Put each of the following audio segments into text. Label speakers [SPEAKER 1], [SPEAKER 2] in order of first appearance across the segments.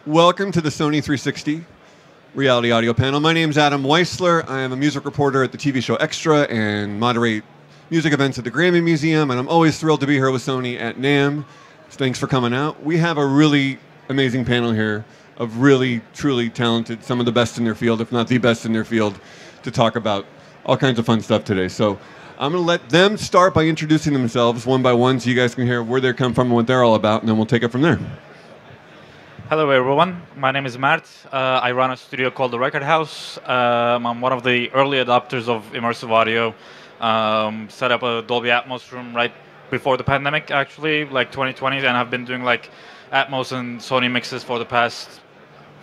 [SPEAKER 1] Welcome to the Sony 360 Reality Audio Panel. My name's Adam Weissler. I am a music reporter at the TV show Extra and moderate music events at the Grammy Museum, and I'm always thrilled to be here with Sony at NAMM. Thanks for coming out. We have a really amazing panel here of really, truly talented, some of the best in their field, if not the best in their field, to talk about all kinds of fun stuff today. So I'm going to let them start by introducing themselves one by one so you guys can hear where they come from and what they're all about, and then we'll take it from there.
[SPEAKER 2] Hello everyone, my name is Mert. I run a studio called The Record House. I'm one of the early adopters of immersive audio. Set up a Dolby Atmos room right before the pandemic, actually, like 2020, and I've been doing like Atmos and Sony mixes for the past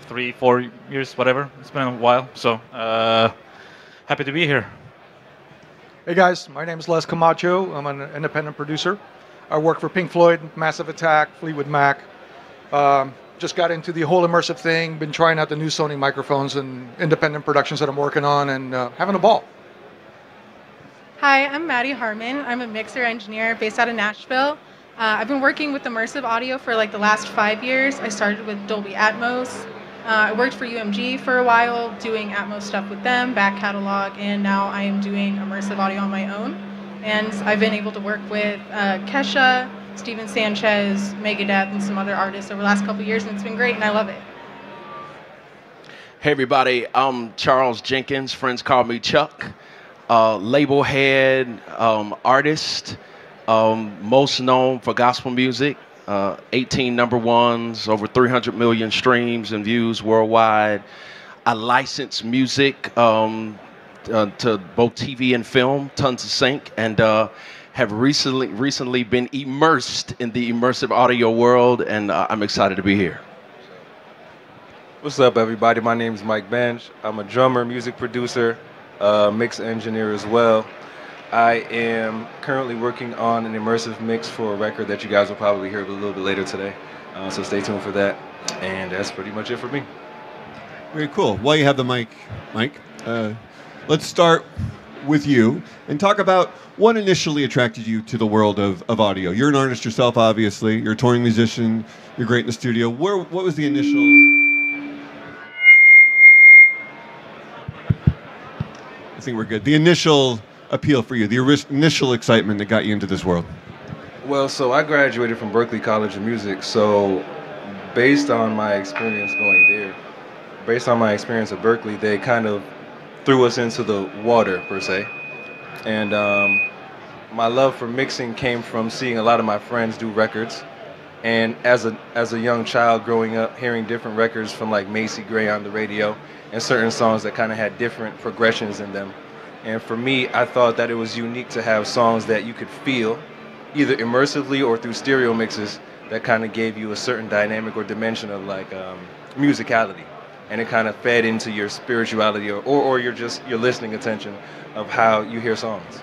[SPEAKER 2] 3-4 years, whatever. It's been a while, so happy to be here.
[SPEAKER 3] Hey guys, my name is Camacho. I'm an independent producer. I work for Pink Floyd, Massive Attack, Fleetwood Mac. Just got into the whole immersive thing, been trying out the new Sony microphones and independent productions that I'm working on and having a ball.
[SPEAKER 4] Hi, I'm Maddie Harmon. I'm a mixer engineer based out of Nashville. I've been working with immersive audio for like the last 5 years. I started with Dolby Atmos. I worked for UMG for a while, doing Atmos stuff with them, back catalog, and now I am doing immersive audio on my own. And I've been able to work with Kesha, Steven Sanchez, Megadeth, and some other artists over the last couple of years, and it's been great, and I love it.
[SPEAKER 5] Hey everybody, I'm Charles Jenkins. Friends call me Chuck. Label head, artist, most known for gospel music. 18 number ones, over 300 million streams and views worldwide. I license music to both TV and film, tons of sync, and have recently been immersed in the immersive audio world, and I'm excited to be here.
[SPEAKER 6] What's up, everybody? My name is Mike Benj. I'm a drummer, music producer, mix engineer as well. I am currently working on an immersive mix for a record that you guys will probably hear a little bit later today. So stay tuned for that. And that's pretty much it for me.
[SPEAKER 1] Very cool. While you have the mic, Mike, let's start with you and talk about what initially attracted you to the world of audio. You're an artist yourself, obviously. You're a touring musician. You're great in the studio. What was the initial... I think we're good. The initial appeal for you, the initial excitement that got you into this world?
[SPEAKER 6] Well, so I graduated from Berklee College of Music. So based on my experience going there, based on my experience at Berklee, they kind of threw us into the water, per se. And my love for mixing came from seeing a lot of my friends do records. And as a young child growing up, hearing different records from like Macy Gray on the radio and certain songs that kind of had different progressions in them. And for me, I thought that it was unique to have songs that you could feel either immersively or through stereo mixes that kind of gave you a certain dynamic or dimension of like musicality. And it kind of fed into your spirituality or your listening attention of how you hear songs.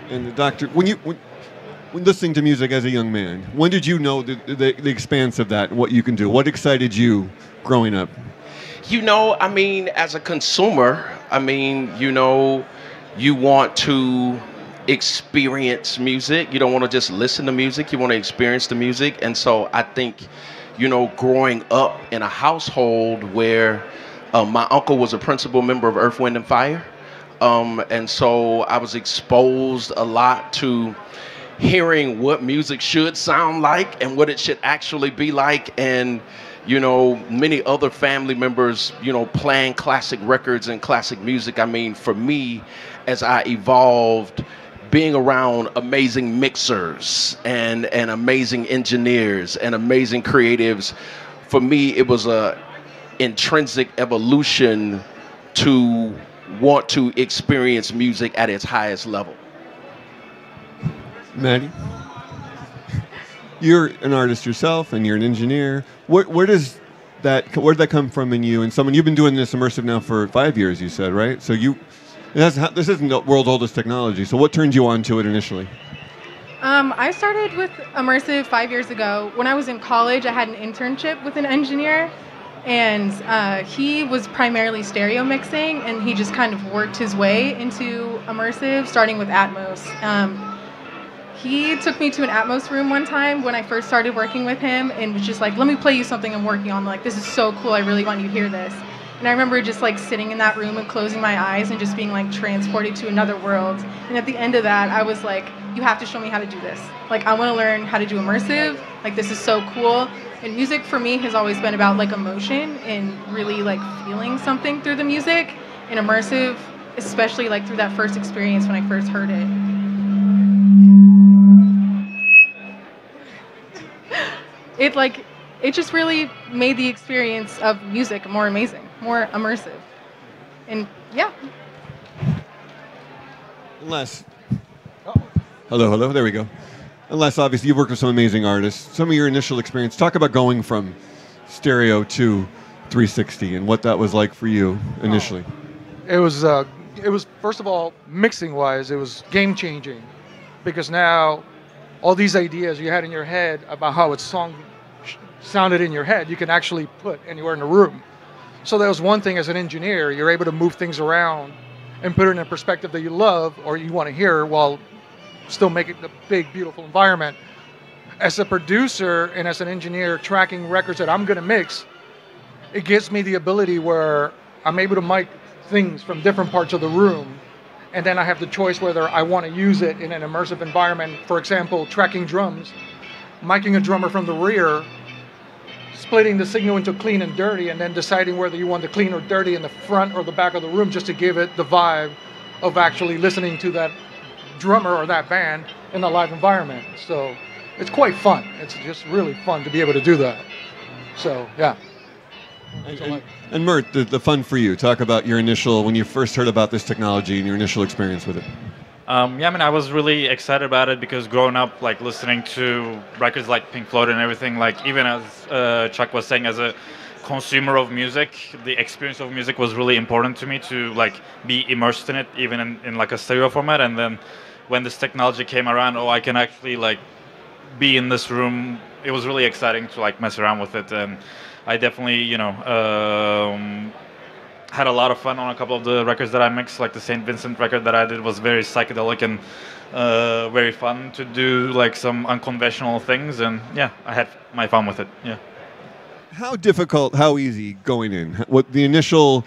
[SPEAKER 1] And the doctor, when listening to music as a young man, when did you know the expanse of that and what you can do? What excited you growing up?
[SPEAKER 5] You know, I mean, as a consumer, I mean, you know, you want to experience music. You don't want to just listen to music. You want to experience the music. And so I think, you know, growing up in a household where my uncle was a principal member of Earth, Wind, and Fire. And so I was exposed a lot to hearing what music should sound like and what it should actually be like. And, you know, many other family members, you know, playing classic records and classic music. I mean, for me, as I evolved, being around amazing mixers and amazing engineers and amazing creatives, for me, it was a intrinsic evolution to want to experience music at its highest level.
[SPEAKER 1] Maddie, you're an artist yourself and you're an engineer. Where did that come from in you? And you've been doing this immersive now for 5 years, you said, right? So this isn't the world's oldest technology. So what turned you on to it initially?
[SPEAKER 4] I started with immersive 5 years ago. When I was in college, I had an internship with an engineer, and he was primarily stereo mixing, and he just kind of worked his way into immersive, starting with Atmos. He took me to an Atmos room one time when I first started working with him and was just like, let me play you something I'm working on. Like, this is so cool. I really want you to hear this. And I remember just like sitting in that room and closing my eyes and just being like transported to another world. And at the end of that, I was like, you have to show me how to do this. Like, I want to learn how to do immersive. Like, this is so cool. And music for me has always been about like emotion and really like feeling something through the music. And immersive, especially like through that first experience when I first heard it. It just really made the experience of music more amazing, more immersive. And yeah.
[SPEAKER 1] Unless, hello, there we go. Unless obviously you've worked with some amazing artists. Some of your initial experience, talk about going from stereo to 360 and what that was like for you initially.
[SPEAKER 3] It was first of all, mixing wise, it was game changing, because now all these ideas you had in your head about how it sounded in your head, you can actually put anywhere in the room. So that was one thing. As an engineer, you're able to move things around and put it in a perspective that you love or you want to hear while still making the big, beautiful environment. As a producer and as an engineer tracking records that I'm going to mix, it gives me the ability where I'm able to mic things from different parts of the room, and then I have the choice whether I want to use it in an immersive environment. For example, tracking drums, miking a drummer from the rear, splitting the signal into clean and dirty, and then deciding whether you want the clean or dirty in the front or the back of the room, just to give it the vibe of actually listening to that drummer or that band in a live environment. So it's quite fun. It's just really fun to be able to do that. So yeah.
[SPEAKER 1] And Mert, the fun for you. Talk about your initial, when you first heard about this technology and your initial experience with it.
[SPEAKER 2] Yeah, I mean, I was really excited about it because growing up, like listening to records like Pink Floyd and everything, like even as Chuck was saying, as a consumer of music, the experience of music was really important to me to like be immersed in it, even in like a stereo format. And then when this technology came around, I can actually like be in this room. It was really exciting to like mess around with it, and I definitely, had a lot of fun on a couple of the records that I mixed. Like the St. Vincent record that I did was very psychedelic and very fun to do, like some unconventional things. And yeah, I had my fun with it. Yeah.
[SPEAKER 1] How difficult, how easy going in? What the initial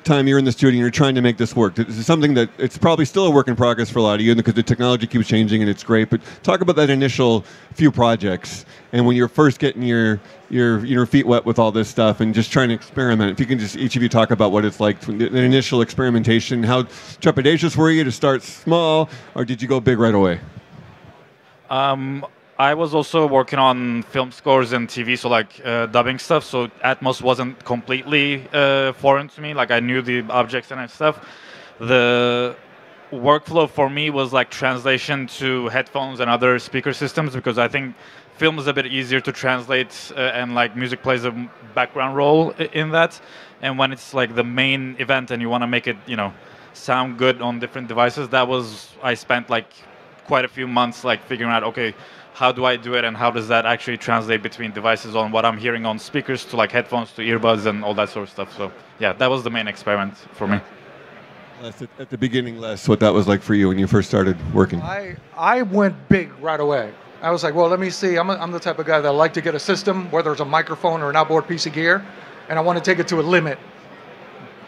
[SPEAKER 1] time you're in the studio and you're trying to make this work? This is something that it's probably still a work in progress for a lot of you because the technology keeps changing and it's great. But talk about that initial few projects and when you're first getting your feet wet with all this stuff and just trying to experiment. If you can just each of you talk about what it's like, the initial experimentation. How trepidatious were you to start small, or did you go big right away?
[SPEAKER 2] I was also working on film scores and TV, so like dubbing stuff. So Atmos wasn't completely foreign to me. Like I knew the objects and stuff. The workflow for me was like translation to headphones and other speaker systems, because I think film is a bit easier to translate and like music plays a background role in that. And when it's like the main event and you want to make it, sound good on different devices, I spent like quite a few months like figuring out, okay, how do I do it and how does that actually translate between devices on what I'm hearing on speakers to like headphones to earbuds and all that sort of stuff. So yeah, that was the main experiment for me.
[SPEAKER 1] At the beginning, Les, what that was like for you when you first started working?
[SPEAKER 3] I went big right away. I was like, well, let me see. I'm the type of guy that like to get a system, whether it's a microphone or an outboard piece of gear, and I want to take it to a limit,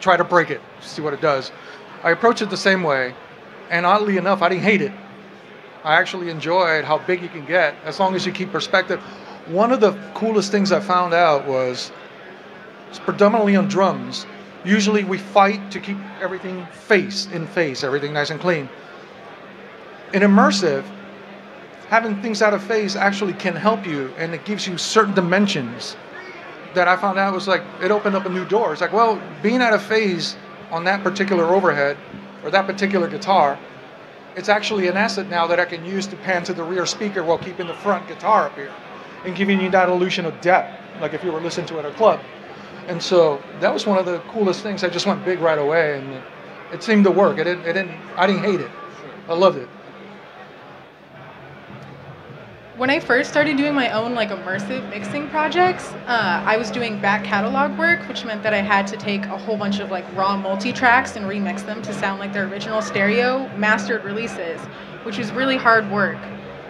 [SPEAKER 3] try to break it, see what it does. I approached it the same way, and oddly enough, I didn't hate it. I actually enjoyed how big you can get as long as you keep perspective. One of the coolest things I found out was it's predominantly on drums. Usually we fight to keep everything face in face, everything nice and clean. In immersive, having things out of phase actually can help you, and it gives you certain dimensions that I found out was like, it opened up a new door. It's like, well, being out of phase on that particular overhead or that particular guitar, it's actually an asset now that I can use to pan to the rear speaker while keeping the front guitar up here and giving you that illusion of depth, like if you were listening to it at a club. And so that was one of the coolest things. I just went big right away, and it seemed to work. I didn't hate it. I loved it.
[SPEAKER 4] When I first started doing my own like immersive mixing projects, I was doing back catalog work, which meant that I had to take a whole bunch of like raw multi-tracks and remix them to sound like their original stereo mastered releases, which was really hard work.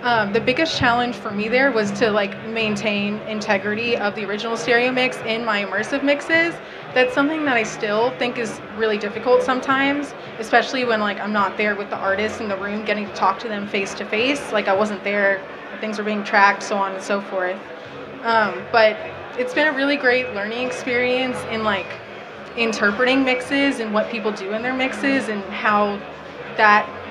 [SPEAKER 4] The biggest challenge for me there was to like maintain integrity of the original stereo mix in my immersive mixes. That's something that I still think is really difficult sometimes, especially when like I'm not there with the artists in the room getting to talk to them face to face. Like I wasn't there, things were being tracked, so on and so forth. But it's been a really great learning experience in like interpreting mixes and what people do in their mixes and how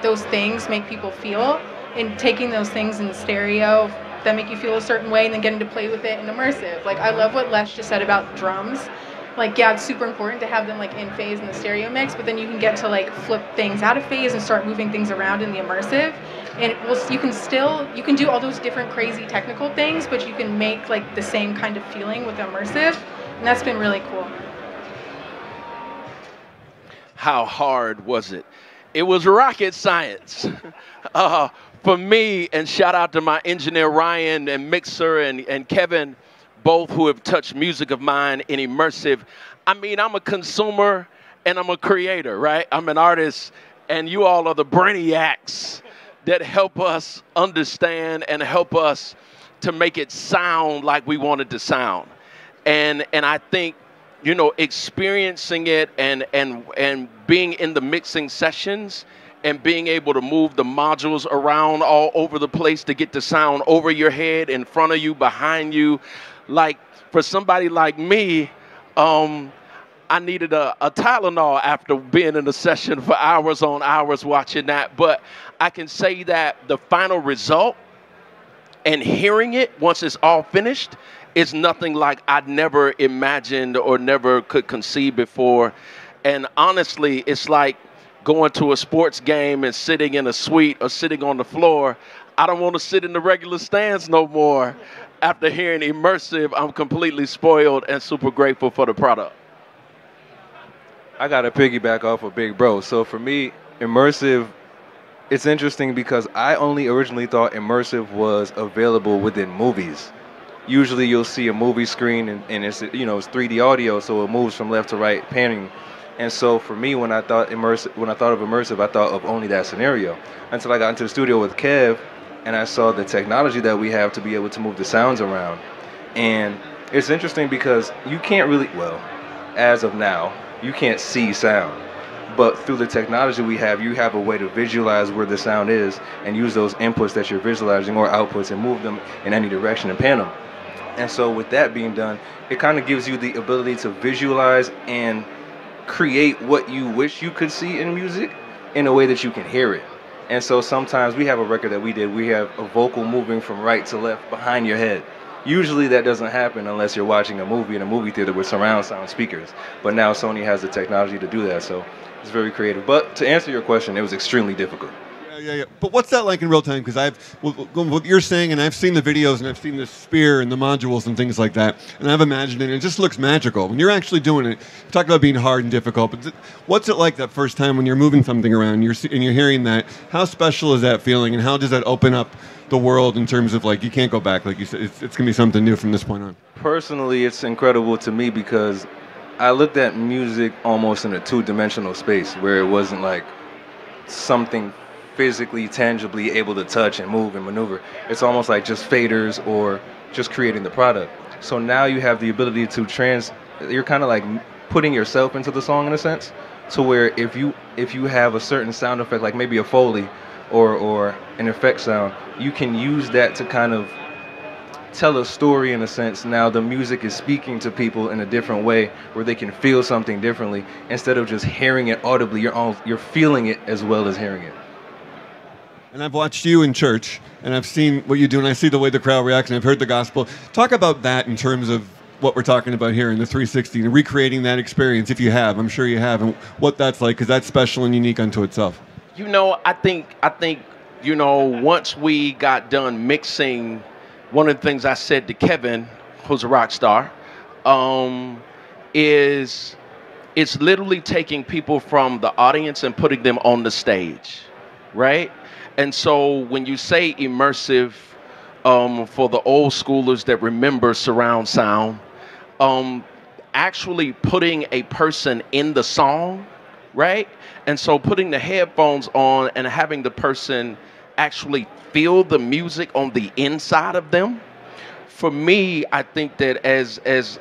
[SPEAKER 4] those things make people feel, and taking those things in stereo that make you feel a certain way and then getting to play with it in immersive. Like I love what Les just said about drums. Like yeah, it's super important to have them like in phase in the stereo mix, but then you can get to like flip things out of phase and start moving things around in the immersive. And you can do all those different crazy technical things, but you can make like the same kind of feeling with immersive, and that's been really cool.
[SPEAKER 5] How hard was it? It was rocket science. For me, and shout out to my engineer Ryan and mixer and Kevin, both who have touched music of mine in immersive. I mean, I'm a consumer and I'm a creator, right? I'm an artist, and you all are the brainiacs that help us understand and help us to make it sound like we want it to sound. And I think, you know, experiencing it and being in the mixing sessions and being able to move the modules around all over the place to get the sound over your head, in front of you, behind you. Like, for somebody like me, I needed a Tylenol after being in a session for hours on hours watching that. But I can say that the final result and hearing it once it's all finished is nothing like I'd never imagined or never could conceive before. And honestly, it's like going to a sports game and sitting in a suite or sitting on the floor. I don't want to sit in the regular stands no more. After hearing immersive, I'm completely spoiled and super grateful for the product.
[SPEAKER 6] I got to piggyback off of Big Bro. So for me, immersive, it's interesting because I only originally thought immersive was available within movies. Usually you'll see a movie screen and it's, you know, it's 3D audio, so it moves from left to right, panning. And so for me, when I thought of immersive, I thought of only that scenario. Until I got into the studio with Kev, and I saw the technology that we have to be able to move the sounds around. And it's interesting because you can't really, well, as of now, you can't see sound. But through the technology we have, you have a way to visualize where the sound is and use those inputs that you're visualizing or outputs and move them in any direction and pan them. And so with that being done, it kind of gives you the ability to visualize and create what you wish you could see in music in a way that you can hear it. And so sometimes we have a record that we did, we have a vocal moving from right to left behind your head. Usually that doesn't happen unless you're watching a movie in a movie theater with surround sound speakers. But now Sony has the technology to do that, so it's very creative. But to answer your question, it was extremely difficult.
[SPEAKER 1] Yeah. But what's that like in real time? Because what you're saying, and I've seen the videos, and I've seen the spear and the modules and things like that, and I've imagined it, and it just looks magical. When you're actually doing it, you talk about being hard and difficult, but what's it like that first time when you're moving something around and you're hearing that? How special is that feeling, and how does that open up the world in terms of, like, you can't go back, like you said, it's going to be something new from this point on?
[SPEAKER 6] Personally, it's incredible to me because I looked at music almost in a two-dimensional space where it wasn't like something physically, tangibly able to touch and move and maneuver. It's almost like just faders or just creating the product. So now you have the ability to you're kind of like putting yourself into the song in a sense, to where if you have a certain sound effect, like maybe a Foley or an effect sound, you can use that to kind of tell a story in a sense. Now the music is speaking to people in a different way where they can feel something differently. Instead of just hearing it audibly, you're feeling it as well as hearing it.
[SPEAKER 1] And I've watched you in church, and I've seen what you do, and I see the way the crowd reacts, and I've heard the gospel. Talk about that in terms of what we're talking about here in the 360, and recreating that experience, if you have. I'm sure you have, and what that's like, because that's special and unique unto itself.
[SPEAKER 5] You know, I think, you know, once we got done mixing, one of the things I said to Kevin, who's a rock star, is it's literally taking people from the audience and putting them on the stage, right? And so when you say immersive, for the old schoolers that remember surround sound, actually putting a person in the song, right? And so putting the headphones on and having the person actually feel the music on the inside of them. For me, I think that as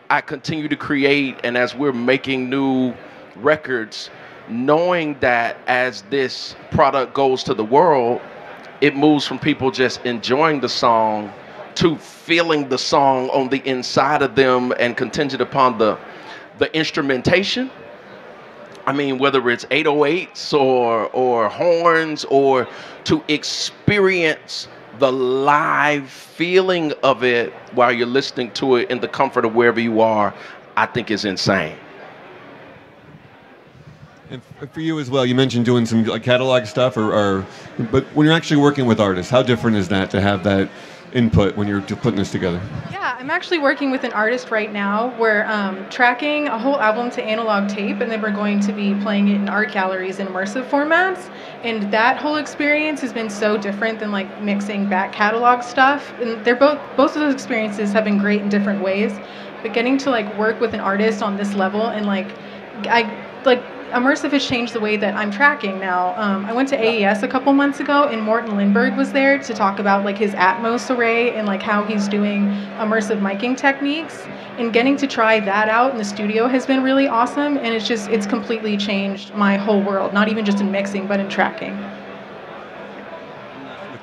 [SPEAKER 5] I continue to create and as we're making new records, knowing that as this product goes to the world, it moves from people just enjoying the song to feeling the song on the inside of them and contingent upon the instrumentation. I mean, whether it's 808s or horns, or to experience the live feeling of it while you're listening to it in the comfort of wherever you are, I think is insane.
[SPEAKER 1] And for you as well, you mentioned doing some like catalog stuff, but when you're actually working with artists, how different is that to have that input when you're putting this together?
[SPEAKER 4] Yeah, I'm actually working with an artist right now. We're tracking a whole album to analog tape, and then we're going to be playing it in art galleries in immersive formats. And that whole experience has been so different than like mixing back catalog stuff. And they're both of those experiences have been great in different ways. But getting to like work with an artist on this level and Immersive has changed the way that I'm tracking now. I went to AES a couple months ago, and Morten Lindberg was there to talk about like his Atmos array and like how he's doing immersive miking techniques. And getting to try that out in the studio has been really awesome. And it's completely changed my whole world, not even just in mixing, but in tracking.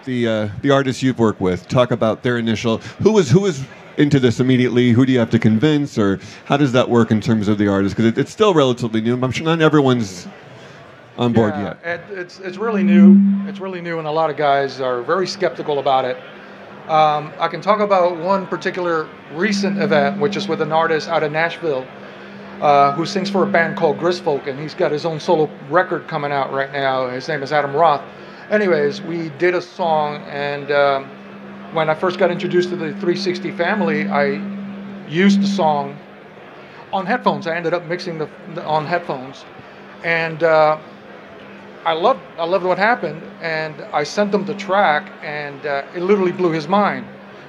[SPEAKER 1] The artists you've worked with, talk about their initial. Who was into this immediately? Who do you have to convince, or how does that work in terms of the artist? Because it's still relatively new. I'm sure not everyone's on board yet.
[SPEAKER 3] It's really new. It's really new, and a lot of guys are very skeptical about it. I can talk about one particular recent event, which is with an artist out of Nashville who sings for a band called Grisfolk, and he's got his own solo record coming out right now. His name is Adam Roth. Anyways, we did a song, and when I first got introduced to the 360 family, I used the song on headphones. I ended up mixing on headphones, and I loved what happened. And I sent him the track, and it literally blew his mind,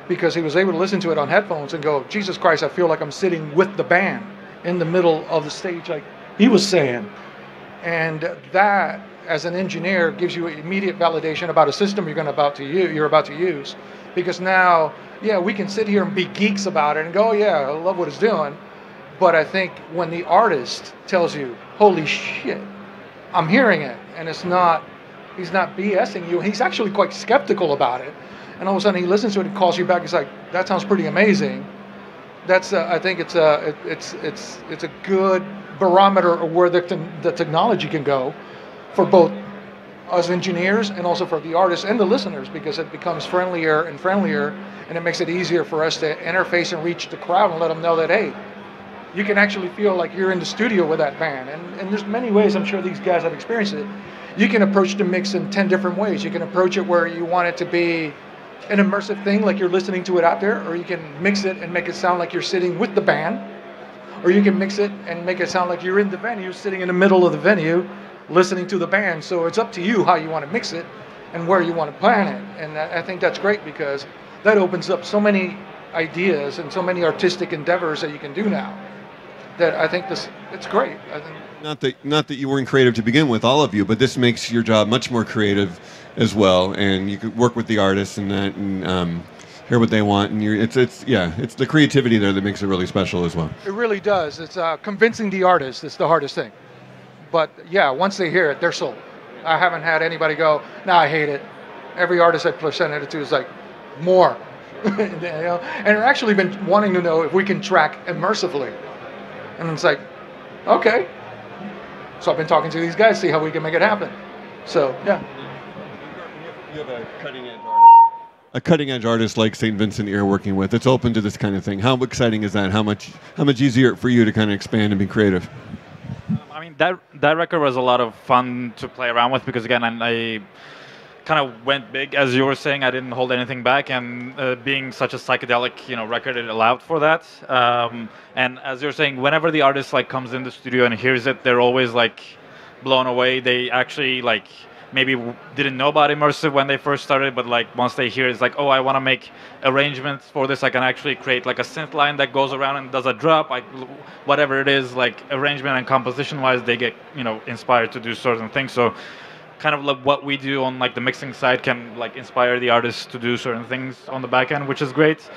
[SPEAKER 3] because he was able to listen to it on headphones and go, "Jesus Christ, I feel like I'm sitting with the band in the middle of the stage," like he was saying. And that, as an engineer, gives you immediate validation about a system you're about to use. Because now, yeah, we can sit here and be geeks about it and go, "Oh, yeah, I love what it's doing." But I think when the artist tells you, "Holy shit, I'm hearing it," and he's not BSing you, he's actually quite skeptical about it. And all of a sudden he listens to it and calls you back. He's like, "That sounds pretty amazing." That's I think it's a good barometer of where the technology can go for both us engineers and also for the artists and the listeners, because it becomes friendlier and friendlier, and it makes it easier for us to interface and reach the crowd and let them know that, hey, you can actually feel like you're in the studio with that band. And there's many ways, I'm sure these guys have experienced it. You can approach the mix in 10 different ways. You can approach it where you want it to be an immersive thing, like you're listening to it out there, or you can mix it and make it sound like you're sitting with the band, or you can mix it and make it sound like you're in the venue, sitting in the middle of the venue, listening to the band. So it's up to you how you want to mix it and where you want to plan it. And I think that's great, because that opens up so many ideas and so many artistic endeavors that you can do now, that I think it's great. I think
[SPEAKER 1] not that you weren't creative to begin with, all of you, but this makes your job much more creative as well, and you could work with the artists and that, and hear what they want, and it's the creativity there that makes it really special as well.
[SPEAKER 3] It really does. It's convincing the artist. It's the hardest thing. But yeah, once they hear it, they're sold. I haven't had anybody go, "No, I hate it." Every artist I presented it to is like, "More." And they're actually been wanting to know if we can track immersively. And it's like, okay. So I've been talking to these guys, see how we can make it happen. So yeah.
[SPEAKER 1] You have a cutting edge artist like St. Vincent that you're working with. It's open to this kind of thing. How exciting is that? How much easier for you to kind of expand and be creative?
[SPEAKER 2] I mean, that record was a lot of fun to play around with, because again, I kind of went big, as you were saying. I didn't hold anything back, and being such a psychedelic, record, it allowed for that. And as you're saying, whenever the artist like comes in the studio and hears it, they're always like blown away. They actually like maybe didn't know about immersive when they first started, but like once they hear it, it's like, "Oh, I want to make arrangements for this. I can actually create like a synth line that goes around and does a drop, like whatever it is, like arrangement and composition wise, they get inspired to do certain things." So kind of like what we do on like the mixing side can like inspire the artists to do certain things on the back end, which is great.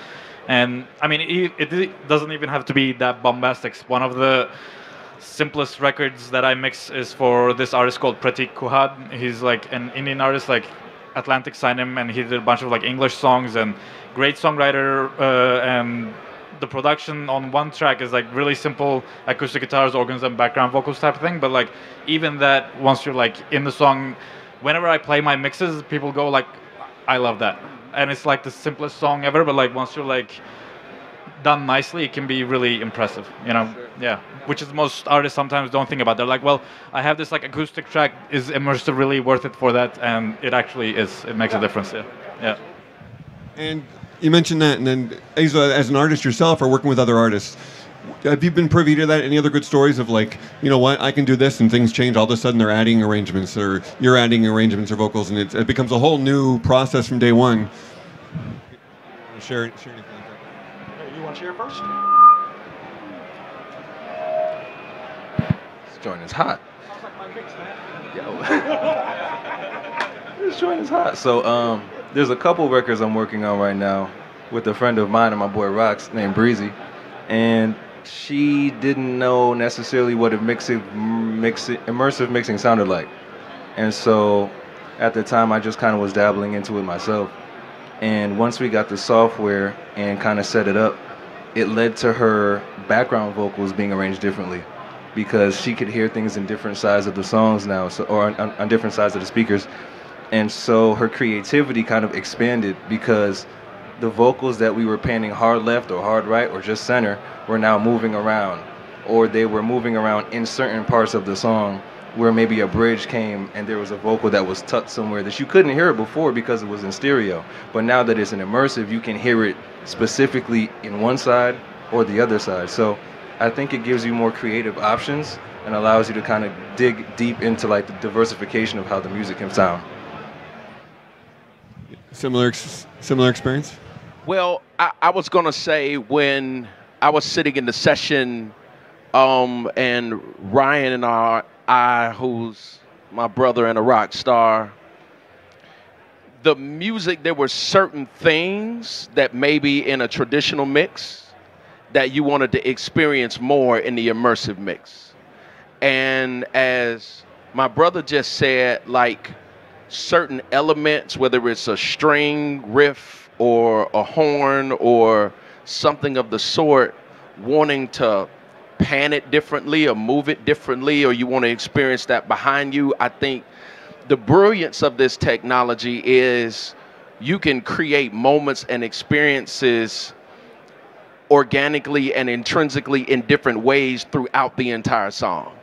[SPEAKER 2] And I mean, it doesn't even have to be that bombastic. One of the simplest records that I mix is for this artist called Pratik Kuhad. He's like an Indian artist, like Atlantic signed him, and he did a bunch of like English songs, and great songwriter. And the production on one track is like really simple acoustic guitars, organs, and background vocals type of thing. But like even that, once you're like in the song, whenever I play my mixes, people go like, "I love that," and it's like the simplest song ever. But like once you're like done nicely, it can be really impressive, you know? Yeah, which is most artists sometimes don't think about. They're like, well, I have this like acoustic track. Is Immersive really worth it for that? And it actually is. It makes a difference. Yeah.
[SPEAKER 1] And you mentioned that, and then as an artist yourself or working with other artists, have you been privy to that? Any other good stories of like, you know what, I can do this and things change, all of a sudden they're adding arrangements or you're adding arrangements or vocals, and it becomes a whole new process from day one. Share anything like that.
[SPEAKER 3] Hey, you want to share first?
[SPEAKER 6] This joint is hot.
[SPEAKER 3] Sounds like my mix, man.
[SPEAKER 6] Yo. This joint is hot. So there's a couple records I'm working on right now with a friend of mine and my boy Rox named Breezy, and she didn't know necessarily what immersive mixing sounded like. And so at the time I just kind of was dabbling into it myself. And once we got the software and kind of set it up, it led to her background vocals being arranged differently, because she could hear things in different sides of the songs now, or on different sides of the speakers. And so her creativity kind of expanded, because the vocals that we were panning hard left or hard right or just center were now moving around, or they were moving around in certain parts of the song where maybe a bridge came and there was a vocal that was tucked somewhere that you couldn't hear it before because it was in stereo. But now that it's an immersive, you can hear it specifically in one side or the other side. So I think it gives you more creative options and allows you to kind of dig deep into like the diversification of how the music can sound.
[SPEAKER 1] Similar experience?
[SPEAKER 5] Well, I was going to say, when I was sitting in the session and Ryan and I, who's my brother and a rock star, the music, there were certain things that maybe in a traditional mix that you wanted to experience more in the immersive mix. And as my brother just said, like certain elements, whether it's a string riff or a horn or something of the sort, wanting to pan it differently or move it differently, or you want to experience that behind you. I think the brilliance of this technology is you can create moments and experiences organically and intrinsically in different ways throughout the entire song.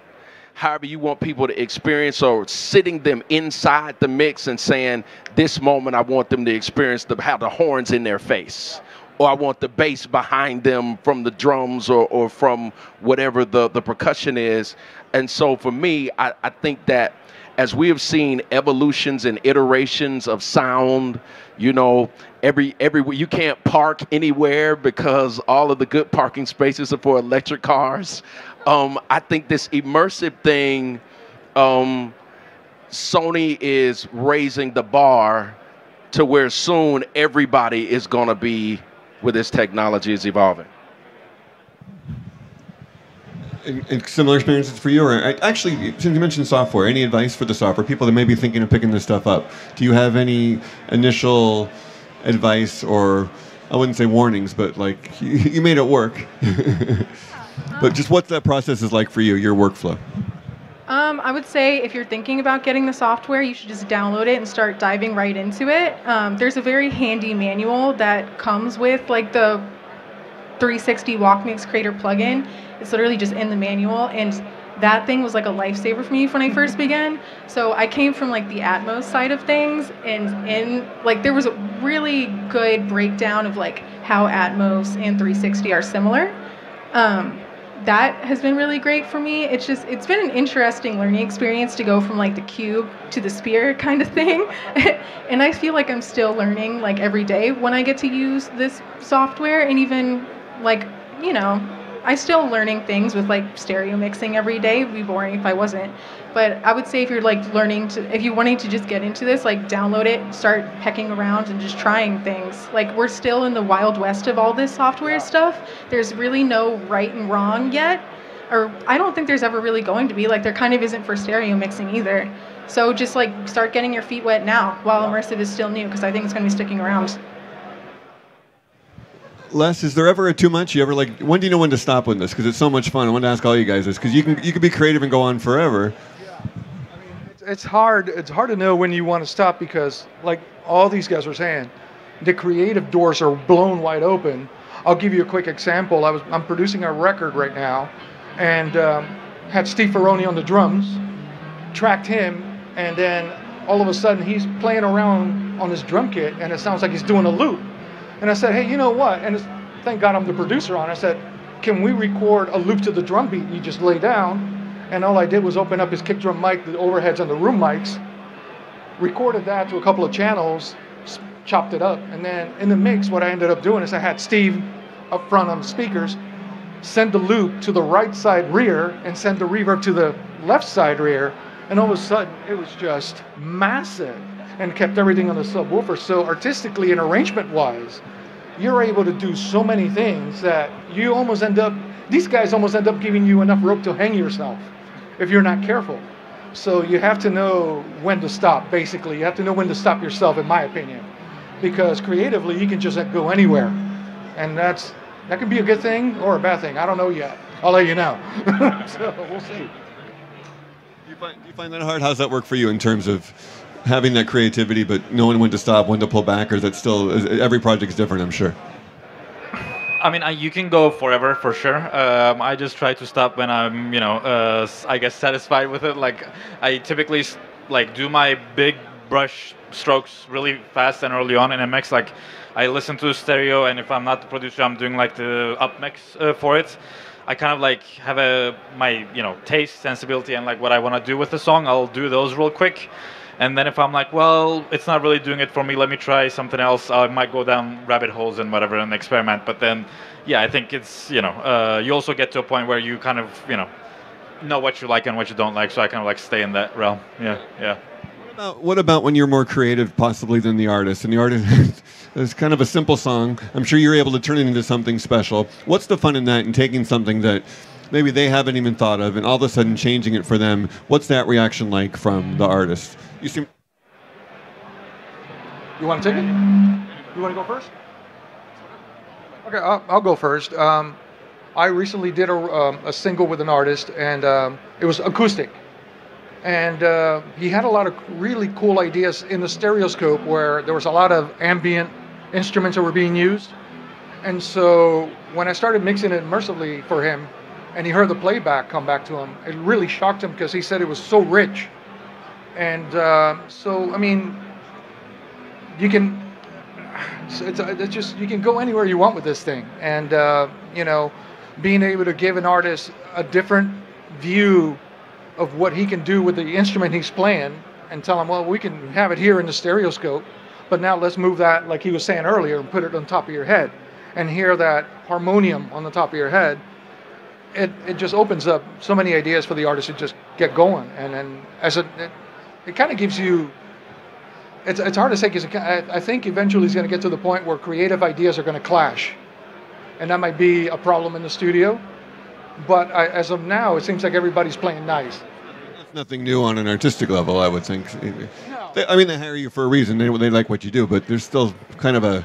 [SPEAKER 5] However you want people to experience, or sitting them inside the mix and saying, this moment I want them to experience have the horns in their face, or I want the bass behind them from the drums or from whatever the percussion is. And so for me, I think that as we have seen evolutions and iterations of sound, you know, you can't park anywhere because all of the good parking spaces are for electric cars. I think this immersive thing, Sony is raising the bar to where soon everybody is going to be where this technology is evolving.
[SPEAKER 1] And similar experiences for you? Or actually, since you mentioned software, any advice for the software, people that may be thinking of picking this stuff up? Do you have any initial advice, or I wouldn't say warnings, but like you made it work. But just what that process is like for you, your workflow?
[SPEAKER 4] I would say if you're thinking about getting the software, you should just download it and start diving right into it. There's a very handy manual that comes with like the 360 Walk Mix Creator plugin. It's literally just in the manual, and that thing was like a lifesaver for me when I first began. So I came from like the Atmos side of things, and like there was a really good breakdown of like how Atmos and 360 are similar. That has been really great for me. It's been an interesting learning experience to go from like the cube to the sphere kind of thing. And I feel like I'm still learning like every day when I get to use this software, and even like, you know, I still learning things with like stereo mixing every day. It'd be boring if I wasn't. But I would say if you're like if you're wanting to just get into this, like download it, start pecking around and just trying things. Like we're still in the wild west of all this software stuff. There's really no right and wrong yet. Or I don't think there's ever really going to be. Like there kind of isn't for stereo mixing either. So just like start getting your feet wet now while Immersive is still new, because I think it's going to be sticking around.
[SPEAKER 1] Les, is there ever a too much? You ever like, when do you know when to stop with this? Because it's so much fun. I wanted to ask all you guys this, because you can be creative and go on forever.
[SPEAKER 3] Yeah, I mean, it's hard to know when you want to stop, because like all these guys were saying, the creative doors are blown wide open. I'll give you a quick example. I'm producing a record right now, and had Steve Ferroni on the drums, tracked him, and then all of a sudden he's playing around on his drum kit, and it sounds like he's doing a loop. And I said, hey, you know what? And thank God I'm the producer on it. I said, can we record a loop to the drum beat you just lay down? And all I did was open up his kick drum mic, the overheads on the room mics, recorded that to a couple of channels, chopped it up. And then in the mix, what I ended up doing is I had Steve up front on the speakers, send the loop to the right side rear and send the reverb to the left side rear. And all of a sudden, it was just massive, and kept everything on the subwoofer. So artistically and arrangement-wise, you're able to do so many things that you almost these guys almost end up giving you enough rope to hang yourself if you're not careful. So you have to know when to stop, basically. You have to know when to stop yourself, in my opinion. Because creatively, you can just go anywhere. And that can be a good thing or a bad thing. I don't know yet. I'll let you know. So we'll see.
[SPEAKER 1] Do you find that hard? How's that work for you in terms of having that creativity, but knowing when to stop, when to pull back, or is that still, every project's different, I'm sure?
[SPEAKER 2] I mean, you can go forever for sure. I just try to stop when I'm, I guess satisfied with it. Like I typically like do my big brush strokes really fast and early on in a mix. Like I listen to stereo, and if I'm not the producer, I'm doing like the up mix for it. I kind of like have my taste, sensibility, and like what I want to do with the song. I'll do those real quick. And then if I'm like, well, it's not really doing it for me, let me try something else. I might go down rabbit holes and whatever and experiment. But then, yeah, I think it's, you also get to a point where you kind of, know what you like and what you don't like. So I kind of like stay in that realm. Yeah.
[SPEAKER 1] What about when you're more creative possibly than the artist? And the artist is kind of a simple song. I'm sure you're able to turn it into something special. What's the fun in that, and taking something that maybe they haven't even thought of and all of a sudden changing it for them? What's that reaction like from the artist? You
[SPEAKER 3] want to take it? You want to go first? Okay, I'll go first. I recently did a single with an artist, and it was acoustic. And he had a lot of really cool ideas in the stereoscope, where there was a lot of ambient instruments that were being used. And so when I started mixing it immersively for him, and he heard the playback come back to him, it really shocked him, because he said it was so rich. And so, I mean, you can, it's just, you can go anywhere you want with this thing. And, being able to give an artist a different view of what he can do with the instrument he's playing, and tell him, well, we can have it here in the stereoscope, but now let's move that, like he was saying earlier, and put it on top of your head, and hear that harmonium on the top of your head. It just opens up so many ideas for the artist to just get going. And then it kind of gives you, it's hard to say, because I think eventually it's going to get to the point where creative ideas are going to clash. And that might be a problem in the studio. But as of now, it seems like everybody's playing nice.
[SPEAKER 1] That's nothing new on an artistic level, I would think.
[SPEAKER 3] No.
[SPEAKER 1] They hire you for a reason. They like what you do, but there's still kind of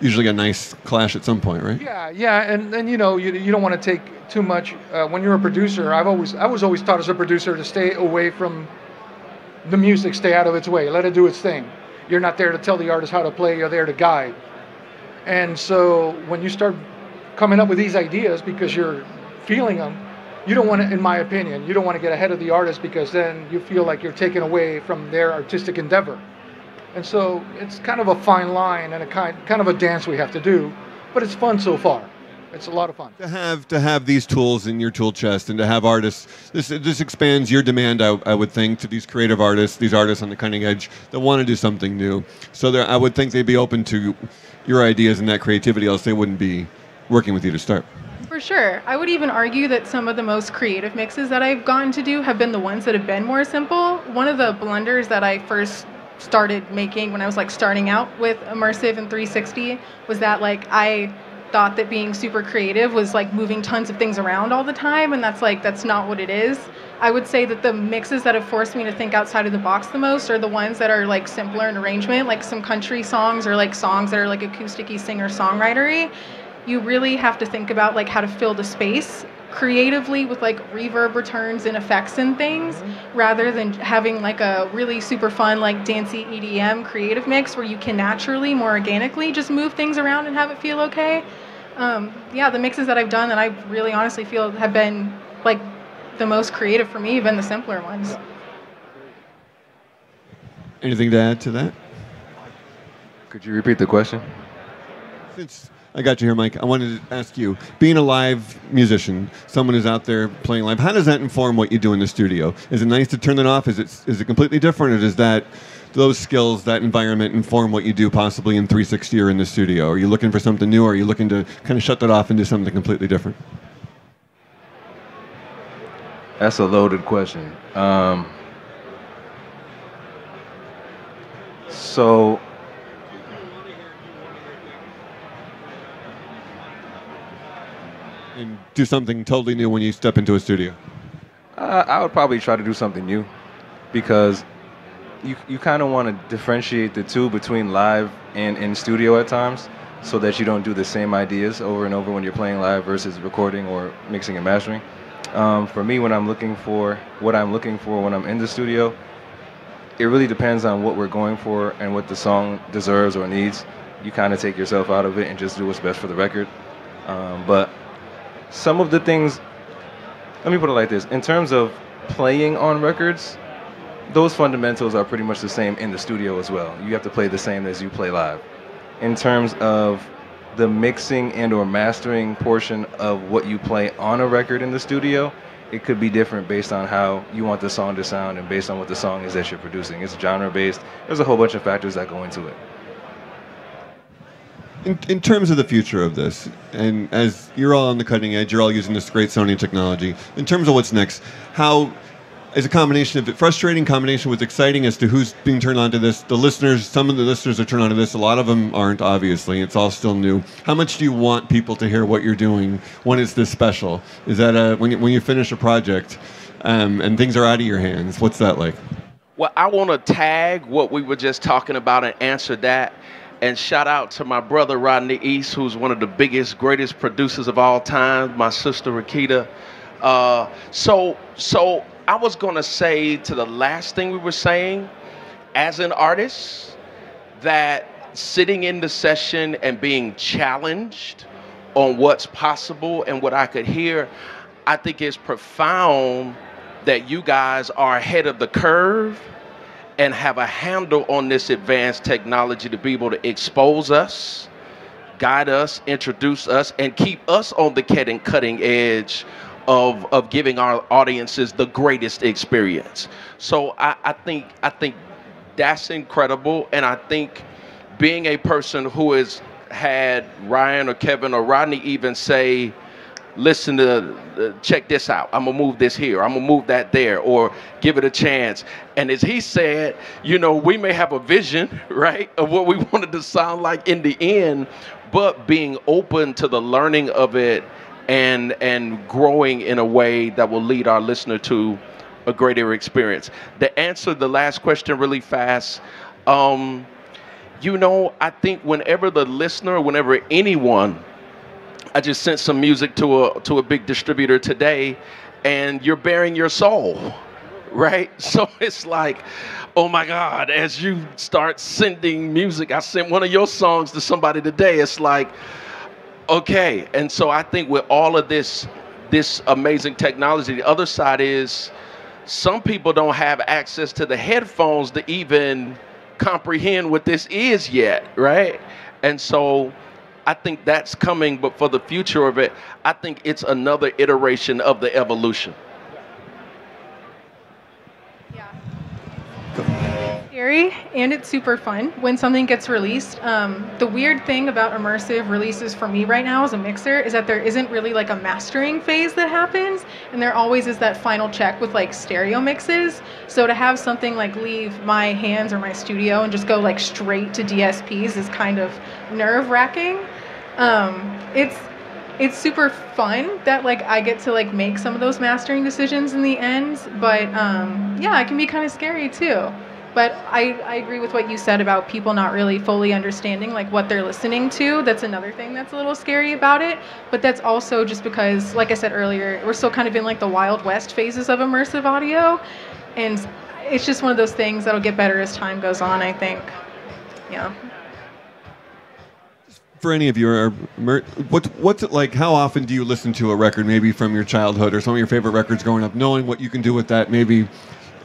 [SPEAKER 1] usually a nice clash at some point, right?
[SPEAKER 3] Yeah, and you don't want to take too much. When you're a producer, I was always taught as a producer to stay away from the music, stay out of its way, let it do its thing. You're not there to tell the artist how to play, you're there to guide. And so when you start coming up with these ideas because you're feeling them, you don't want to, in my opinion, you don't want to get ahead of the artist, because then you feel like you're taken away from their artistic endeavor. And so it's kind of a fine line and a kind of a dance we have to do, but it's fun so far. It's a lot of fun.
[SPEAKER 1] To have these tools in your tool chest, and to have artists, this expands your demand, I would think, to these creative artists, these artists on the cutting edge that want to do something new. So I would think they'd be open to your ideas and that creativity, else they wouldn't be working with you to start.
[SPEAKER 4] For sure. I would even argue that some of the most creative mixes that I've gotten to do have been the ones that have been more simple. One of the blunders that I first started making when I was like starting out with Immersive and 360 was that like I thought that being super creative was like moving tons of things around all the time, and that's not what it is. I would say that the mixes that have forced me to think outside of the box the most are the ones that are like simpler in arrangement, like some country songs or like songs that are like acoustic-y singer-songwritery. You really have to think about like how to fill the space creatively with like reverb returns and effects and things, rather than having like a really super fun like dancey EDM creative mix where you can naturally, more organically just move things around and have it feel okay. Yeah, the mixes that I've done that I really honestly feel have been like the most creative for me have been the simpler ones.
[SPEAKER 1] Anything to add to that?
[SPEAKER 6] Could you repeat the question?
[SPEAKER 1] Since I got you here, Mike, I wanted to ask you, being a live musician, someone who's out there playing live, how does that inform what you do in the studio? Is it nice to turn it off? Is it completely different, or does those skills, that environment inform what you do possibly in 360 or in the studio? Are you looking for something new, or are you looking to kind of shut that off and do something completely different?
[SPEAKER 6] That's a loaded question. So
[SPEAKER 1] And do something totally new when you step into a studio?
[SPEAKER 6] I would probably try to do something new, because you kind of want to differentiate the two between live and in studio at times, so that you don't do the same ideas over and over when you're playing live versus recording or mixing and mastering. For me, when I'm looking for what I'm looking for when I'm in the studio, it really depends on what we're going for and what the song deserves or needs. You kind of take yourself out of it and just do what's best for the record. But some of the things, let me put it like this, in terms of playing on records, those fundamentals are pretty much the same in the studio as well. You have to play the same as you play live. In terms of the mixing and or mastering portion of what you play on a record in the studio, it could be different based on how you want the song to sound and based on what the song is that you're producing. It's genre based. There's a whole bunch of factors that go into it.
[SPEAKER 1] In terms of the future of this, and as you're all on the cutting edge, you're all using this great Sony technology, in terms of what's next, how is a combination of it frustrating, combination with exciting as to who's being turned on to this? The listeners, some of the listeners are turned on to this, a lot of them aren't, obviously. It's all still new. How much do you want people to hear what you're doing when it's this special? Is that when you finish a project and things are out of your hands, what's that like?
[SPEAKER 5] Well, I want to tag what we were just talking about and answer that. And shout out to my brother Rodney East, who's one of the biggest, greatest producers of all time, my sister Rakita. So I was going to say to the last thing we were saying, as an artist, that sitting in the session and being challenged on what's possible and what I could hear, I think is profound that you guys are ahead of the curve and have a handle on this advanced technology to be able to expose us, guide us, introduce us, and keep us on the cutting edge of giving our audiences the greatest experience. So I think that's incredible, and I think being a person who has had Ryan or Kevin or Rodney even say, listen to, check this out, I'm gonna move this here, I'm gonna move that there, or give it a chance. And as he said, you know, we may have a vision, right, of what we wanted to sound like in the end, but being open to the learning of it and growing in a way that will lead our listener to a greater experience. To answer the last question really fast, you know, I think whenever the listener, whenever anyone, I just sent some music to a big distributor today, and you're bearing your soul, right? So it's like, oh my God, as you start sending music, I sent one of your songs to somebody today, it's like, okay. And so I think with all of this amazing technology, the other side is some people don't have access to the headphones to even comprehend what this is yet, right? And so I think that's coming, but for the future of it, I think it's another iteration of the evolution.
[SPEAKER 4] Yeah. scary and it's super fun when something gets released. The weird thing about immersive releases for me right now as a mixer is that there isn't really like a mastering phase that happens, and there always is that final check with like stereo mixes. So to have something like leave my hands or my studio and just go like straight to DSPs is kind of nerve-wracking. It's super fun that like I get to like make some of those mastering decisions in the end, but yeah, it can be kind of scary too. But I agree with what you said about people not really fully understanding like what they're listening to. That's another thing that's a little scary about it. But that's also just because, like I said earlier, we're still kind of in like the Wild West phases of immersive audio, and it's just one of those things that'll get better as time goes on, I think. Yeah.
[SPEAKER 1] For any of you, what's it like? How often do you listen to a record, maybe from your childhood or some of your favorite records growing up, knowing what you can do with that, maybe,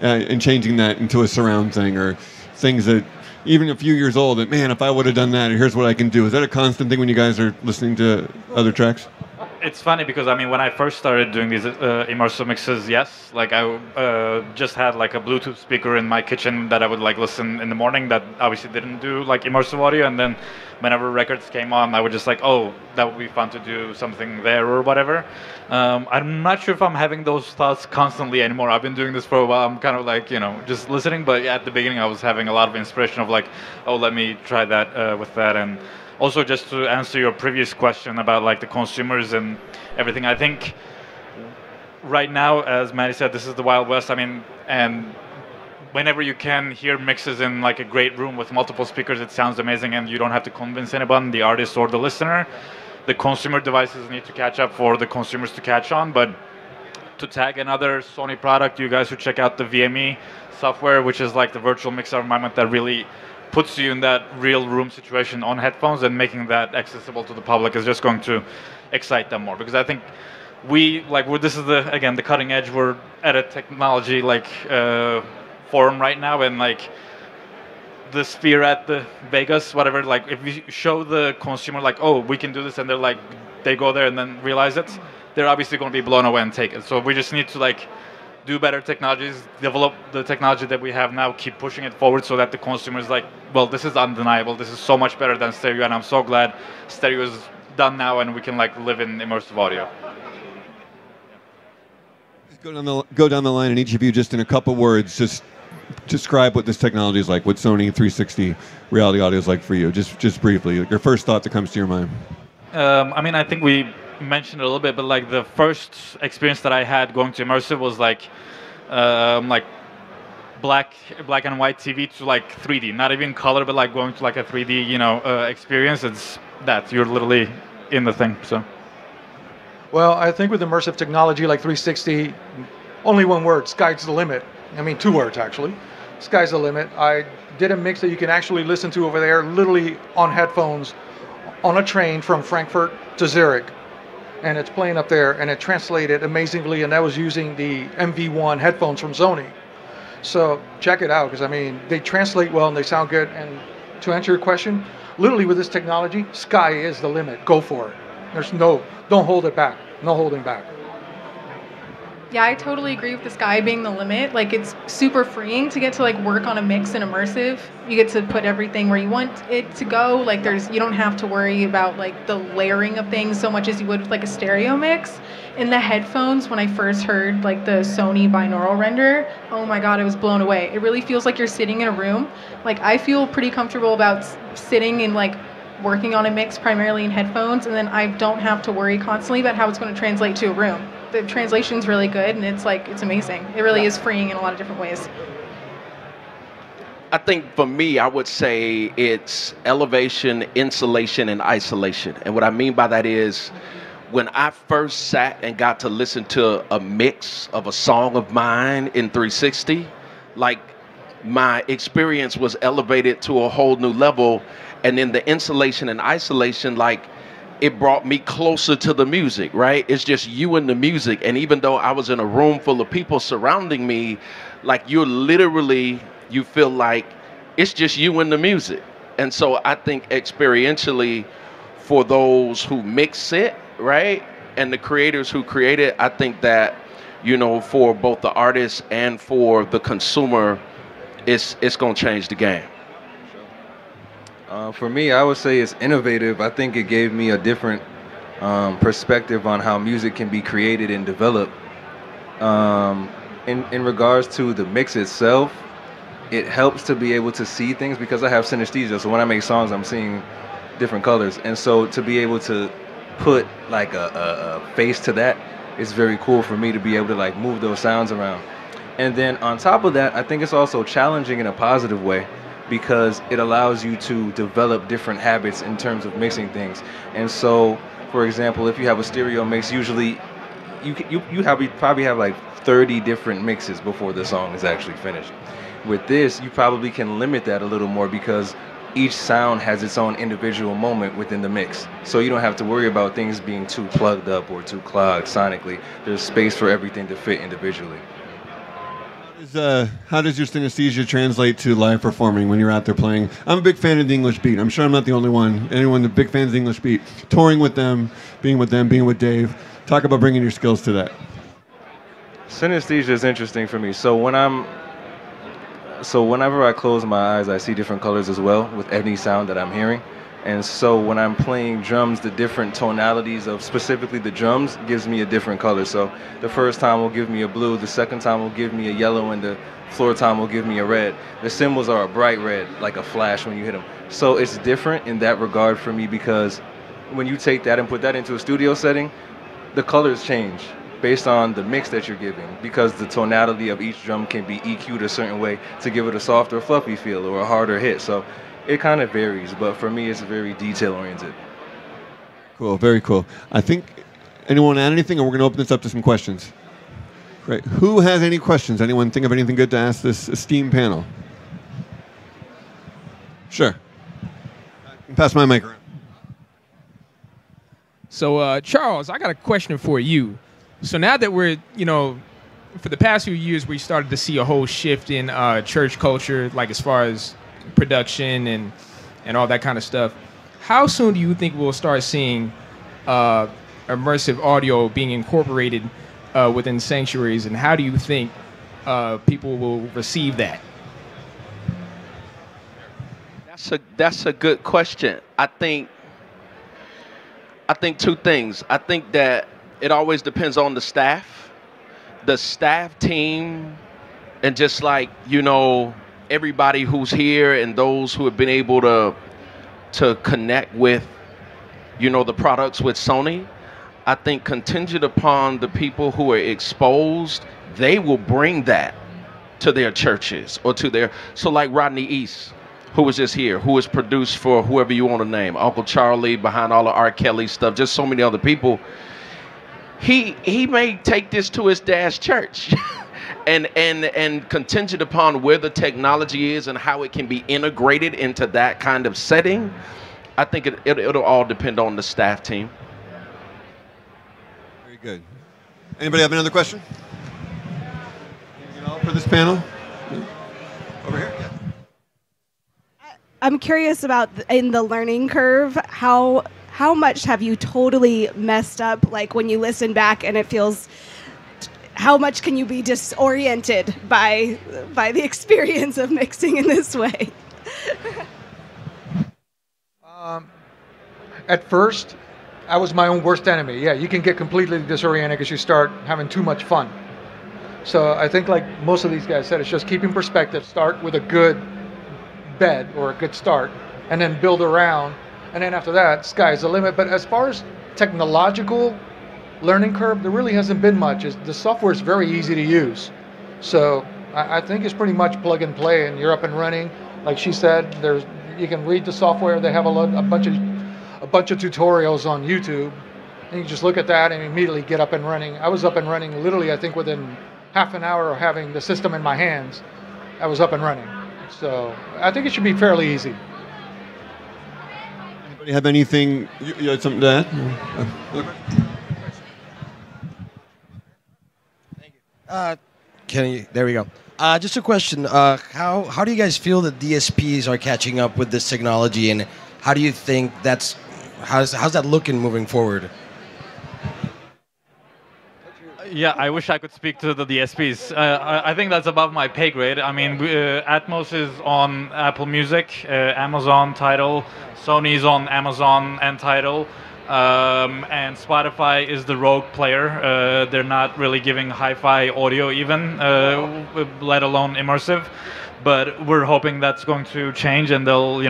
[SPEAKER 1] and changing that into a surround thing, or things that even a few years old, that man, if I would have done that, here's what I can do. Is that a constant thing when you guys are listening to other tracks?
[SPEAKER 2] It's funny because I mean, when I first started doing these immersive mixes, yes, like I just had like a Bluetooth speaker in my kitchen that I would like listen in the morning. That obviously didn't do like immersive audio, and then whenever records came on, I would just like, oh, that would be fun to do something there or whatever. I'm not sure if I'm having those thoughts constantly anymore. I've been doing this for a while. I'm kind of like, just listening. But at the beginning, I was having a lot of inspiration of like, oh, let me try that with that. And also, just to answer your previous question about like the consumers and everything, I think right now, as Maddie said, this is the Wild West. I mean, and whenever you can hear mixes in like a great room with multiple speakers, it sounds amazing, and you don't have to convince anyone, the artist or the listener. The consumer devices need to catch up for the consumers to catch on. But to tag another Sony product, you guys should check out the VME software, which is like the virtual mixer environment that really puts you in that real room situation on headphones, and making that accessible to the public is just going to excite them more. Because I think this is the cutting edge. We're at a technology forum right now, and like the Sphere at the Vegas, whatever, like if you show the consumer like, oh, we can do this, and they're like, they go there and then realize it, they're obviously going to be blown away and take it. So we just need to like do better technologies, develop the technology that we have now, keep pushing it forward so that the consumer is like, well, this is undeniable, this is so much better than stereo, and I'm so glad stereo is done now and we can like live in immersive audio.
[SPEAKER 1] Go down the line, and each of you, just in a couple words, just describe what this technology is like, what Sony 360 reality audio is like for you. Just briefly, your first thought that comes to your mind.
[SPEAKER 2] I mean, I think we mentioned it a little bit, but like the first experience that I had going to immersive was like black and white TV to like 3D, not even color, but like going to like a 3D experience. It's that you're literally in the thing. So
[SPEAKER 3] Well, I think with immersive technology like 360, only one word: sky's the limit. I mean, two words actually. Sky's the limit. I did a mix that you can actually listen to over there, literally on headphones, on a train from Frankfurt to Zurich. And it's playing up there, and it translated amazingly, and that was using the MV1 headphones from Sony. So check it out, because I mean, they translate well and they sound good. And to answer your question, literally with this technology, sky is the limit. Go for it. Don't hold it back. No holding back.
[SPEAKER 4] Yeah, I totally agree with the sky being the limit. Like, it's super freeing to get to like work on a mix in immersive. You get to put everything where you want it to go. Like, you don't have to worry about like the layering of things so much as you would with like a stereo mix. In the headphones, when I first heard like the Sony binaural render, oh my God, I was blown away. It really feels like you're sitting in a room. Like, I feel pretty comfortable about sitting in like working on a mix primarily in headphones, and then I don't have to worry constantly about how it's going to translate to a room. The translation's really good, and it's amazing. It really is freeing in a lot of different ways.
[SPEAKER 5] I think for me, I would say it's elevation, insulation, and isolation. And what I mean by that is, when I first sat and got to listen to a mix of a song of mine in 360, like, my experience was elevated to a whole new level. And then the insulation and isolation, like, it brought me closer to the music, right? It's just you and the music. And even though I was in a room full of people surrounding me, like, you feel like it's just you and the music. And so I think experientially, for those who mix it, right, and the creators who create it, I think that, for both the artists and for the consumer, it's gonna change the game.
[SPEAKER 6] For me, I would say it's innovative. I think it gave me a different perspective on how music can be created and developed. In regards to the mix itself, it helps to be able to see things because I have synesthesia. So when I make songs, I'm seeing different colors, and so to be able to put like a face to that is very cool for me to be able to like move those sounds around. And then on top of that, I think it's also challenging in a positive way because it allows you to develop different habits in terms of mixing things. And so, for example, if you have a stereo mix, usually you probably have like 30 different mixes before the song is actually finished. With this, you probably can limit that a little more because each sound has its own individual moment within the mix. So you don't have to worry about things being too plugged up or too clogged sonically. There's space for everything to fit individually.
[SPEAKER 1] How does your synesthesia translate to live performing when you're out there playing? I'm a big fan of the English beat. I'm sure I'm not the only one. Anyone that's big fans of the English beat, touring with them, being with Dave. Talk about bringing your skills to that.
[SPEAKER 6] Synesthesia is interesting for me. So whenever I close my eyes, I see different colors as well with any sound that I'm hearing. And so when I'm playing drums, the different tonalities of specifically the drums gives me a different color. So the first time will give me a blue, the second time will give me a yellow, and the floor time will give me a red. The cymbals are a bright red, like a flash when you hit them. So it's different in that regard for me because when you take that and put that into a studio setting, the colors change based on the mix that you're giving because the tonality of each drum can be EQ'd a certain way to give it a softer, fluffy feel or a harder hit. So it kind of varies, but for me, it's very detail-oriented.
[SPEAKER 1] Cool, very cool. I think, anyone add anything, or we're going to open this up to some questions? Great. Who has any questions? Anyone think of anything good to ask this esteemed panel? Sure. Pass my mic around.
[SPEAKER 7] So, Charles, I got a question for you. So now that we're, for the past few years, we started to see a whole shift in church culture, like as far as production and all that kind of stuff. How soon do you think we'll start seeing immersive audio being incorporated within sanctuaries, and how do you think people will receive that?
[SPEAKER 5] That's a good question. I think two things. I think that it always depends on the staff team, and just like, everybody who's here and those who have been able to connect with, the products with Sony. I think contingent upon the people who are exposed, they will bring that to their churches or so like Rodney East, who was just here, who was produced for whoever you want to name, Uncle Charlie, behind all the R. Kelly stuff, just so many other people. He may take this to his dad's church. And contingent upon where the technology is and how it can be integrated into that kind of setting, I think it'll all depend on the staff team.
[SPEAKER 1] Very good. Anybody have another question? Anything else for this panel? Over here. Yeah.
[SPEAKER 8] I'm curious about in the learning curve, how much have you totally messed up? Like when you listen back and it feels. How much can you be disoriented by the experience of mixing in this way?
[SPEAKER 3] At first, I was my own worst enemy. Yeah, you can get completely disoriented because you start having too much fun. So I think like most of these guys said, it's just keeping perspective. Start with a good bed or a good start, and then build around. And then after that, sky's the limit. But as far as technological learning curve, there really hasn't been much. The software is very easy to use. So I think it's pretty much plug and play, and you're up and running. Like she said, you can read the software. They have a bunch of tutorials on YouTube, and you just look at that and immediately get up and running. I was up and running literally, I think, within half an hour of having the system in my hands. I was up and running. So I think it should be fairly easy.
[SPEAKER 1] Anybody have anything? You had something to add?
[SPEAKER 9] There we go. Just a question. How do you guys feel that DSPs are catching up with this technology, and how do you think how's that looking moving forward?
[SPEAKER 2] Yeah, I wish I could speak to the DSPs. I think that's above my pay grade. I mean, Atmos is on Apple Music, Amazon Tidal, Sony's on Amazon and Tidal, and Spotify is the rogue player. They're not really giving hi-fi audio even, let alone immersive. But we're hoping that's going to change, and they'll,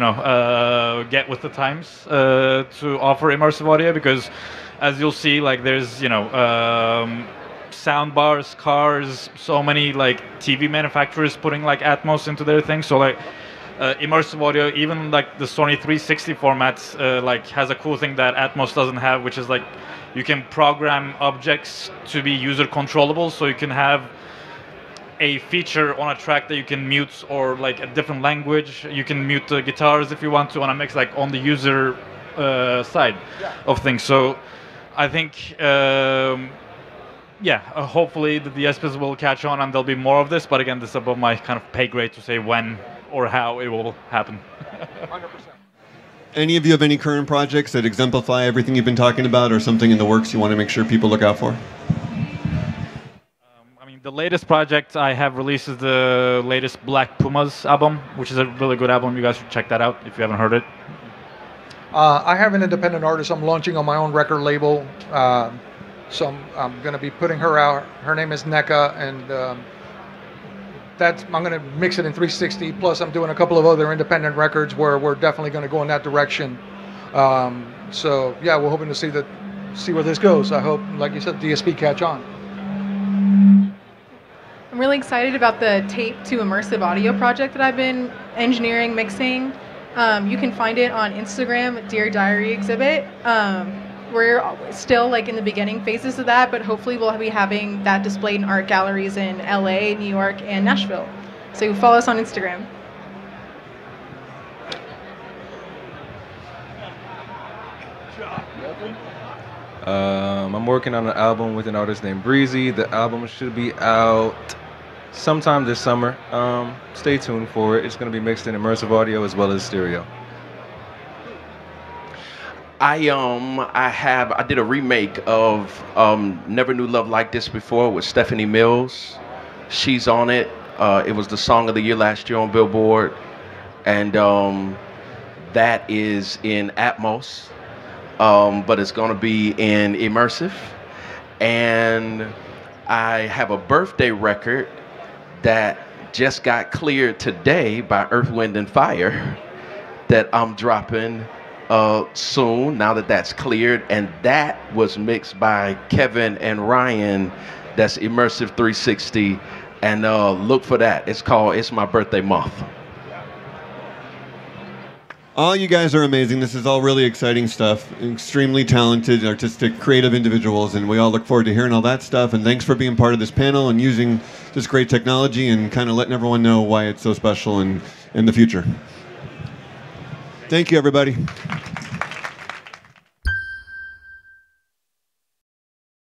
[SPEAKER 2] get with the times to offer immersive audio, because, as you'll see, like there's, sound bars, cars, so many like TV manufacturers putting like Atmos into their thing. So like immersive audio, even like the Sony 360 formats, like has a cool thing that Atmos doesn't have, which is like you can program objects to be user controllable. So you can have a feature on a track that you can mute, or like a different language. You can mute the guitars if you want to on a mix, like on the user side of things. So I think, hopefully the DSPs will catch on and there'll be more of this. But again, this is above my kind of pay grade to say when or how it will happen.
[SPEAKER 3] 100%.
[SPEAKER 1] Any of you have any current projects that exemplify everything you've been talking about, or something in the works you want to make sure people look out for?
[SPEAKER 2] The latest project I have released is the latest Black Pumas album, which is a really good album. You guys should check that out if you haven't heard it.
[SPEAKER 3] I have an independent artist I'm launching on my own record label. So I'm going to be putting her out. Her name is NECA, and I'm going to mix it in 360. Plus, I'm doing a couple of other independent records where we're definitely going to go in that direction. So yeah, we're hoping to see where this goes. I hope, like you said, DSP catch on.
[SPEAKER 4] I'm really excited about the tape to immersive audio project that I've been engineering, mixing. You can find it on Instagram, Dear Diary Exhibit. We're still like in the beginning phases of that, but hopefully we'll be having that displayed in art galleries in LA, New York, and Nashville. So follow us on Instagram.
[SPEAKER 6] I'm working on an album with an artist named Breezy. The album should be out sometime this summer. Stay tuned for it. It's going to be mixed in immersive audio as well as stereo.
[SPEAKER 5] I did a remake of Never Knew Love Like This Before with Stephanie Mills. She's on it. It was the song of the year last year on Billboard, and that is in Atmos, but it's going to be in immersive. And I have a birthday record that just got cleared today by Earth, Wind, and Fire that I'm dropping soon, now that that's cleared, and that was mixed by Kevin and Ryan. That's Immersive 360, and look for that. It's called It's My Birthday Month.
[SPEAKER 1] All you guys are amazing. This is all really exciting stuff. Extremely talented, artistic, creative individuals, and we all look forward to hearing all that stuff. And thanks for being part of this panel and using this great technology and kind of letting everyone know why it's so special in the future. Thank you, everybody.